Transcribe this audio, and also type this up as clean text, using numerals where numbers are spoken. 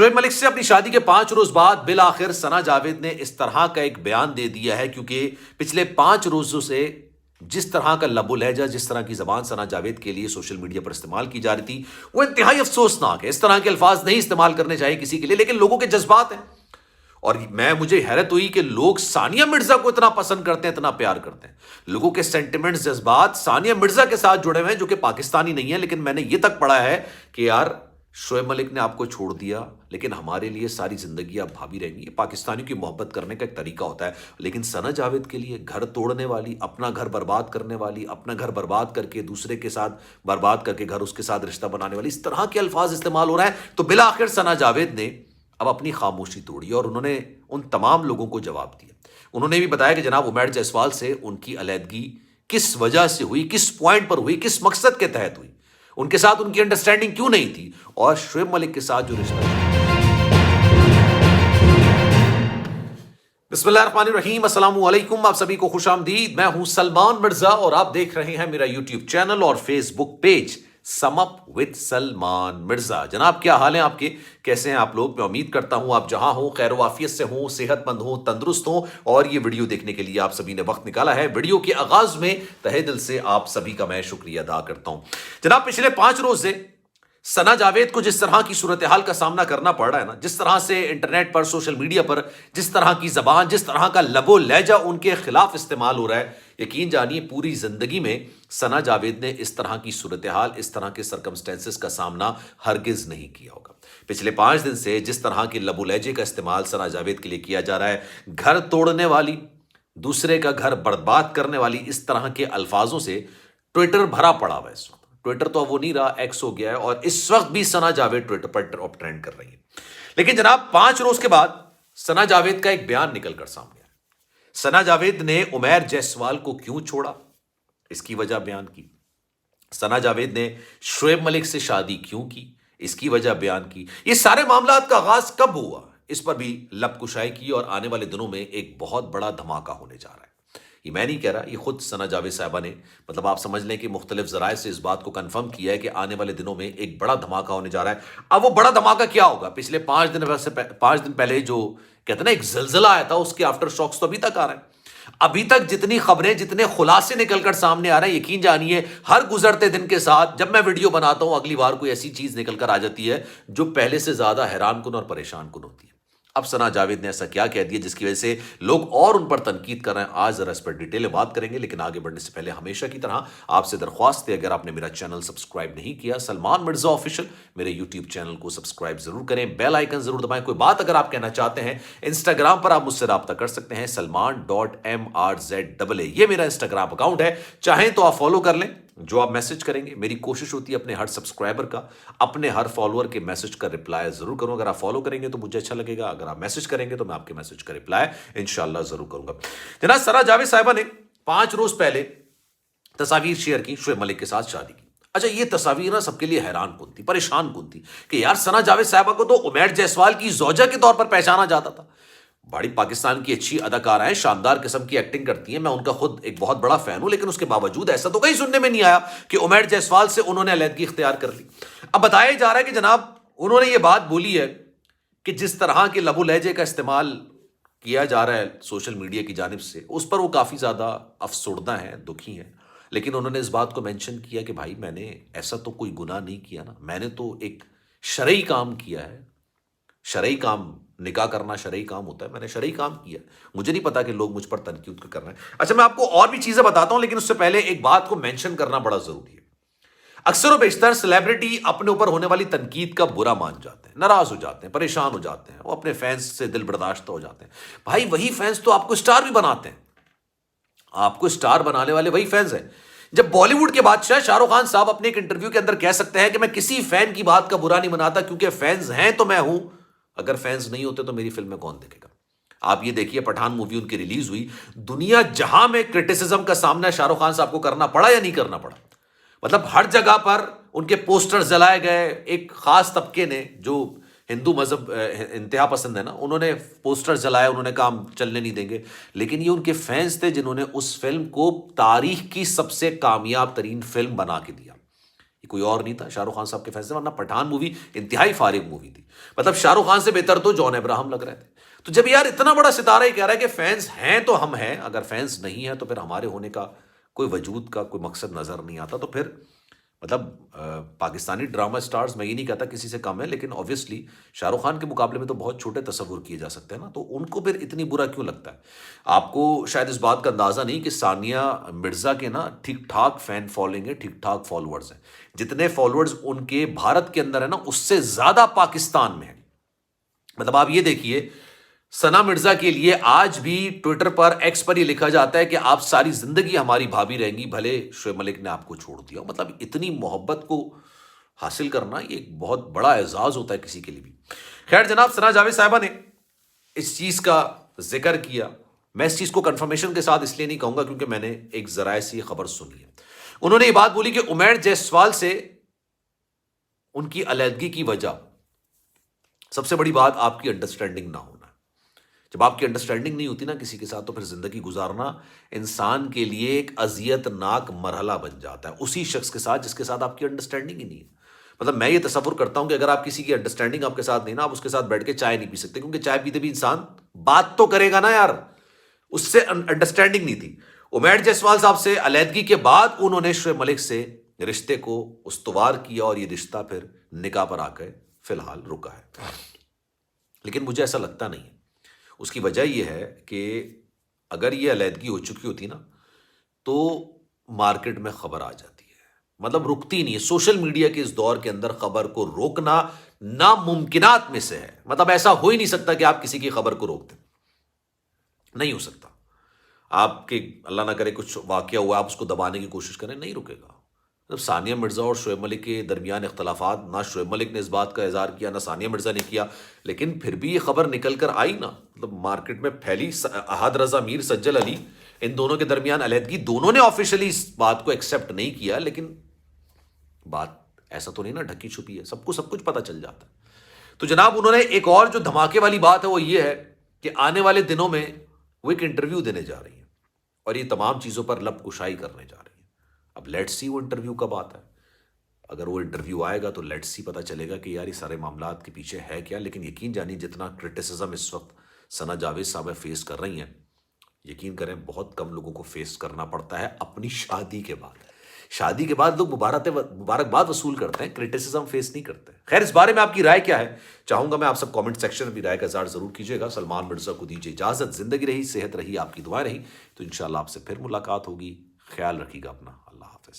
شعیب ملک سے اپنی شادی کے 5 روز بعد بالآخر ثنا جاوید نے اس طرح کا ایک بیان دے دیا ہے، کیونکہ پچھلے 5 روزوں سے جس طرح کا لب و لہجہ، جس طرح کی زبان ثنا جاوید کے لیے سوشل میڈیا پر استعمال کی جا رہی تھی، وہ انتہائی افسوسناک ہے۔ اس طرح کے الفاظ نہیں استعمال کرنے چاہیے کسی کے لیے، لیکن لوگوں کے جذبات ہیں۔ اور مجھے حیرت ہوئی کہ لوگ ثانیہ مرزا کو اتنا پسند کرتے ہیں، اتنا پیار کرتے ہیں۔ لوگوں کے سینٹیمنٹس، جذبات ثانیہ مرزا کے ساتھ جڑے ہوئے ہیں، جو کہ پاکستانی نہیں ہے، لیکن میں نے یہ تک پڑھا ہے کہ یار شعیب ملک نے آپ کو چھوڑ دیا، لیکن ہمارے لیے ساری زندگی آپ بھابی رہیں گی۔ یہ پاکستانیوں کی محبت کرنے کا ایک طریقہ ہوتا ہے، لیکن ثنا جاوید کے لیے گھر توڑنے والی، اپنا گھر برباد کرنے والی، اپنا گھر برباد کر کے دوسرے کے ساتھ برباد کر کے گھر اس کے ساتھ رشتہ بنانے والی، اس طرح کے الفاظ استعمال ہو رہے ہیں۔ تو بالآخر ثنا جاوید نے اب اپنی خاموشی توڑی اور انہوں نے ان تمام لوگوں کو جواب دیا۔ انہوں نے بھی بتایا کہ جناب عمیر جیسوال سے ان کی علیحدگی کس وجہ سے ہوئی، کس پوائنٹ پر ہوئی، کس مقصد کے تحت ہوئی، ان کے ساتھ ان کی انڈرسٹینڈنگ کیوں نہیں تھی، اور شعیب ملک کے ساتھ جو رشتہ تھا۔ بسم اللہ الرحمن الرحیم، السلام علیکم، آپ سبھی کو خوش آمدید۔ میں ہوں سلمان مرزا اور آپ دیکھ رہے ہیں میرا یوٹیوب چینل اور Facebook page sum up with Salman Mirza. جناب کیا حال ہیں آپ کے، کیسے ہیں آپ لوگ؟ میں امید کرتا ہوں آپ جہاں ہوں خیر و عافیت سے ہوں، صحت مند ہوں، تندرست ہوں، اور یہ ویڈیو دیکھنے کے لیے آپ سبھی نے وقت نکالا ہے۔ ویڈیو کے آغاز میں تہہ دل سے آپ سبھی کا میں شکریہ ادا کرتا ہوں۔ جناب پچھلے 5 روز سے ثنا جاوید کو جس طرح کی صورتحال کا سامنا کرنا پڑ رہا ہے نا، جس طرح سے انٹرنیٹ پر، سوشل میڈیا پر، جس طرح کی زبان، جس طرح کا لب و لہجہ ان کے خلاف استعمال ہو رہا ہے، یقین جانیے پوری زندگی میں ثنا جاوید نے اس طرح کی صورتحال، اس طرح کے سرکمسٹینسز کا سامنا ہرگز نہیں کیا ہوگا۔ پچھلے 5 دن سے جس طرح کے لب و لہجے کا استعمال ثنا جاوید کے لیے کیا جا رہا ہے، گھر توڑنے والی، دوسرے کا گھر برباد کرنے والی، اس طرح کے الفاظوں سے ٹویٹر بھرا پڑا ہوا ہے اس وقت۔ ٹویٹر تو اب وہ نہیں رہا، ایکس ہو گیا ہے، اور اس وقت بھی ثنا جاوید ٹویٹر پر ٹرینڈ کر رہی ہے۔ لیکن جناب 5 روز کے بعد ثنا جاوید کا ایک بیان نکل کر سامنے آیا۔ ثنا جاوید نے عمیر جیسوال کو کیوں چھوڑا، اس کی وجہ بیان کی۔ ثنا جاوید نے شعیب ملک سے شادی کیوں کی، اس کی وجہ بیان کی۔ یہ سارے معاملات کا آغاز کب ہوا، اس پر بھی لب کشائی کی، اور آنے والے دنوں میں ایک بہت بڑا دھماکہ ہونے جا رہا ہے۔ یہ میں نہیں کہہ رہا، یہ خود ثنا جاوید صاحبہ نے، مطلب آپ سمجھ لیں کہ مختلف ذرائع سے اس بات کو کنفرم کیا ہے کہ آنے والے دنوں میں ایک بڑا دھماکہ ہونے جا رہا ہے۔ اب وہ بڑا دھماکہ کیا ہوگا؟ پچھلے 5 دن پہلے جو کہتے ہیں نا ایک زلزلہ آیا تھا، اس کے آفٹر شاکس تو ابھی تک آ رہے ہیں۔ ابھی تک جتنی خبریں، جتنے خلاصے نکل کر سامنے آ رہے ہیں، یقین جانیے ہر گزرتے دن کے ساتھ جب میں ویڈیو بناتا ہوں، اگلی بار کوئی ایسی چیز نکل کر آ جاتی ہے جو پہلے سے زیادہ حیران کن اور پریشان کن ہوتی ہے۔ اب ثنا جاوید نے ایسا کیا کہہ دیا جس کی وجہ سے لوگ اور ان پر تنقید کر رہے ہیں؟ آج ذرا اس پر ڈیٹیل میں بات کریں گے، لیکن آگے بڑھنے سے پہلے ہمیشہ کی طرح آپ سے درخواست ہے، اگر آپ نے میرا چینل سبسکرائب نہیں کیا سلمان مرزا آفیشل، میرے یوٹیوب چینل کو سبسکرائب ضرور کریں، بیل آئیکن ضرور دبائیں۔ کوئی بات اگر آپ کہنا چاہتے ہیں، انسٹاگرام پر آپ مجھ سے رابطہ کر سکتے ہیں، salman.mrza، یہ میرا انسٹاگرام اکاؤنٹ ہے، چاہیں تو آپ فالو کر لیں۔ جو آپ میسج کریں گے، میری کوشش ہوتی ہے اپنے ہر سبسکرائبر کا، اپنے ہر فالوور کے میسج کا رپلائی ضرور کروں۔ اگر آپ فالو کریں گے تو مجھے اچھا لگے گا، اگر آپ میسج کریں گے تو میں آپ کے میسج کا رپلائی انشاءاللہ ضرور کروں گا۔ جناب ثنا جاوید صاحبہ نے 5 روز پہلے تصاویر شیئر کی شعیب ملک کے ساتھ شادی کی۔ اچھا، یہ تصاویر نا سب کے لیے حیران کن تھی، پریشان کن تھی کہ یار ثنا جاوید صاحبہ کو تو عمیر جیسوال کی زوجہ کے طور پر پہچانا جاتا تھا۔ بڑی پاکستان کی اچھی اداکارہ ہیں، شاندار قسم کی ایکٹنگ کرتی ہیں، میں ان کا خود ایک بہت بڑا فین ہوں، لیکن اس کے باوجود ایسا تو کہیں سننے میں نہیں آیا کہ عمیر جیسوال سے انہوں نے علیحدگی اختیار کر لی۔ اب بتایا جا رہا ہے کہ جناب انہوں نے یہ بات بولی ہے کہ جس طرح کے لب و لہجے کا استعمال کیا جا رہا ہے سوشل میڈیا کی جانب سے، اس پر وہ کافی زیادہ افسردہ ہیں، دکھی ہیں، لیکن انہوں نے اس بات کو مینشن کیا کہ بھائی میں نے ایسا تو کوئی گناہ نہیں کیا نا، میں نے تو ایک شرعی کام کیا ہے۔ شرعی کام، نکاح کرنا شرعی کام ہوتا ہے، میں نے شرعی کام کیا، مجھے نہیں پتا کہ لوگ مجھ پر تنقید کر رہے ہیں۔ اچھا، میں آپ کو اور بھی چیزیں بتاتا ہوں، لیکن اس سے پہلے ایک بات کو مینشن کرنا بڑا ضروری ہے۔ اکثر و بیشتر سیلیبریٹی اپنے اوپر ہونے والی تنقید کا برا مان جاتے ہیں، ناراض ہو جاتے ہیں، پریشان ہو جاتے ہیں، وہ اپنے فینس سے دل برداشتہ ہو جاتے ہیں۔ بھائی وہی فینس تو آپ کو اسٹار بھی بناتے ہیں، آپ کو اسٹار بنانے والے وہی فینس ہیں۔ جب بالی ووڈ کے بادشاہ شاہ رخ خان صاحب اپنے ایک انٹرویو کے اندر کہہ سکتے ہیں کہ میں کسی فین کی بات کا برا نہیں مناتا کیونکہ فینس ہیں تو میں ہوں، اگر فینس نہیں ہوتے تو میری فلم میں کون دیکھے گا؟ آپ یہ دیکھیے پٹھان مووی ان کی ریلیز ہوئی، دنیا جہاں میں کرٹیسزم کا سامنا شاہ رخ خان صاحب کو کرنا پڑا یا نہیں کرنا پڑا، مطلب ہر جگہ پر ان کے پوسٹر جلائے گئے۔ ایک خاص طبقے نے جو ہندو مذہب انتہا پسند ہے نا، انہوں نے پوسٹر جلائے، انہوں نے کام چلنے نہیں دیں گے، لیکن یہ ان کے فینس تھے جنہوں نے اس فلم کو تاریخ کی سب سے کامیاب ترین فلم بنا کے دیا۔ کوئی اور نہیں تھا شاہ رخ خان صاحب کے فیصلے، ورنہ پٹھان مووی انتہائی فارغ مووی تھی. مطلب شاہ رخ خان سے بہتر تو جان ابراہم لگ رہے تھے. تو جب یار اتنا بڑا ستارہ ہی کہہ رہا ہے کہ فینس ہیں تو ہم ہیں، اگر فینس نہیں ہیں تو پھر ہمارے ہونے کا کوئی وجود کا کوئی مقصد نظر نہیں آتا. تو پھر مطلب پاکستانی ڈرامہ سٹارز، میں یہ نہیں کہتا کسی سے کم ہے، لیکن آبویسلی شاہ رخ خان کے مقابلے میں تو بہت چھوٹے تصور کیے جا سکتے ہیں نا. تو ان کو پھر اتنی برا کیوں لگتا ہے؟ آپ کو شاید اس بات کا اندازہ نہیں کہ ثانیہ مرزا کے نا ٹھیک ٹھاک فین فالوئنگ ہے، ٹھیک ٹھاک فالوورز ہیں. جتنے فالوورز ان کے بھارت کے اندر ہے نا، اس سے زیادہ پاکستان میں ہے. مطلب آپ یہ دیکھیے، ثنا مرزا کے لیے آج بھی ٹویٹر پر، ایکس پر یہ لکھا جاتا ہے کہ آپ ساری زندگی ہماری بھابھی رہیں گی، بھلے شعیب ملک نے آپ کو چھوڑ دیا. مطلب اتنی محبت کو حاصل کرنا یہ ایک بہت بڑا اعزاز ہوتا ہے کسی کے لیے بھی. خیر جناب، ثنا جاوید صاحبہ نے اس چیز کا ذکر کیا. میں اس چیز کو کنفرمیشن کے ساتھ اس لیے نہیں کہوں گا کیونکہ میں نے ایک ذرائع سے یہ خبر سنی ہے. انہوں نے یہ بات بولی کہ عمیر جیسوال سے ان کی علیحدگی کی وجہ سب سے بڑی بات آپ کی انڈرسٹینڈنگ نہ ہونا. جب آپ کی انڈرسٹینڈنگ نہیں ہوتی نا کسی کے ساتھ، تو پھر زندگی گزارنا انسان کے لیے ایک اذیت ناک مرحلہ بن جاتا ہے، اسی شخص کے ساتھ جس کے ساتھ آپ کی انڈرسٹینڈنگ ہی نہیں ہے. مطلب میں یہ تصور کرتا ہوں کہ اگر آپ کسی کی انڈرسٹینڈنگ آپ کے ساتھ نہیں نا، آپ اس کے ساتھ بیٹھ کے چائے نہیں پی سکتے، کیونکہ چائے پیتے بھی انسان بات تو کرے گا نا یار. اس سے انڈرسٹینڈنگ نہیں تھی. عمیر جیسوال صاحب سے علیحدگی کے بعد انہوں نے شعیب ملک سے رشتے کو استوار کیا، اور یہ رشتہ پھر نکاح پر آ کے فی الحال رکا ہے. لیکن مجھے ایسا لگتا نہیں ہے. اس کی وجہ یہ ہے کہ اگر یہ علیحدگی ہو چکی ہوتی نا تو مارکیٹ میں خبر آ جاتی ہے. مطلب رکتی نہیں ہے. سوشل میڈیا کے اس دور کے اندر خبر کو روکنا ناممکنات میں سے ہے. مطلب ایسا ہو ہی نہیں سکتا کہ آپ کسی کی خبر کو روک دیں. نہیں ہو سکتا. آپ کے اللہ نہ کرے کچھ واقعہ ہوا، آپ اس کو دبانے کی کوشش کریں، نہیں رکے گا. جب ثانیہ مرزا اور شعیب ملک کے درمیان اختلافات، نہ شعیب ملک نے اس بات کا اظہار کیا، نہ ثانیہ مرزا نے کیا، لیکن پھر بھی یہ خبر نکل کر آئی نا، مطلب مارکیٹ میں پھیلی. احد رضا میر، سجل علی، ان دونوں کے درمیان علیحدگی. دونوں نے آفیشلی اس بات کو ایکسیپٹ نہیں کیا، لیکن بات ایسا تو نہیں نا ڈھکی چھپی ہے، سب کچھ پتہ چل جاتا ہے. تو جناب انہوں نے ایک اور جو دھماکے والی بات ہے وہ یہ ہے کہ آنے والے دنوں میں وہ ایک انٹرویو دینے جا رہی ہیں اور یہ تمام چیزوں پر لب کشائی کرنے جا رہی ہیں. اب لیٹس سی وہ انٹرویو کب آتا ہے. اگر وہ انٹرویو آئے گا تو لیٹس سی پتہ چلے گا کہ یار یہ سارے معاملات کے پیچھے ہے کیا. لیکن یقین جانی جتنا کرٹیسزم اس وقت ثنا جاوید صاحب فیس کر رہی ہیں، یقین کریں بہت کم لوگوں کو فیس کرنا پڑتا ہے اپنی شادی کے بعد. شادی کے بعد لوگ مبارکباد وصول کرتے ہیں، کرٹیسزم فیس نہیں کرتے. خیر اس بارے میں آپ کی رائے کیا ہے؟ چاہوں گا میں آپ سب کامنٹ سیکشن میں بھی رائے کا اظہار ضرور کیجیے گا. سلمان مرزا کو دیجیے اجازت. زندگی رہی، صحت رہی، آپ کی دعائیں رہی تو انشاءاللہ آپ سے پھر ملاقات ہوگی. خیال رکھیے گا اپنا. اللہ حافظ.